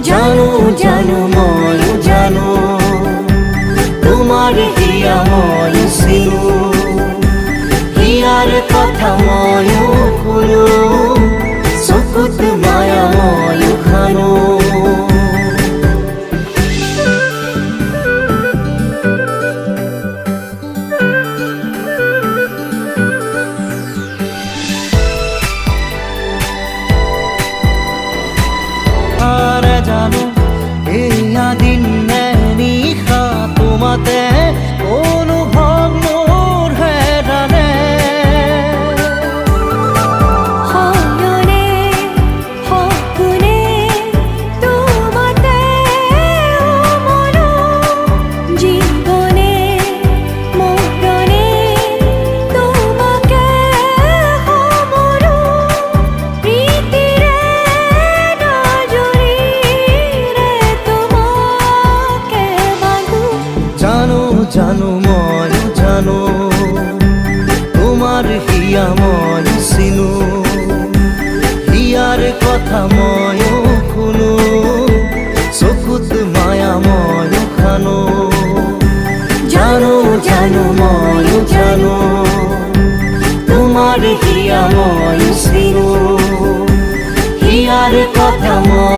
জানো জানো মই জানো তোমার হিয়া মই চিনো হিয়ার কথা মই শুনো চকুত মায়া মই খানো জানো এয়া দিন নিশা তোমাতে অনুভৱ মোৰ হেৰানে সয়নে সপোনে তোমাতে মনো জীবনে মৰণে তোমাকে সমৰো প্ৰীতিৰে জানো মই জানো তোমার হিয়া মই চিনো হিয়ার কথা মই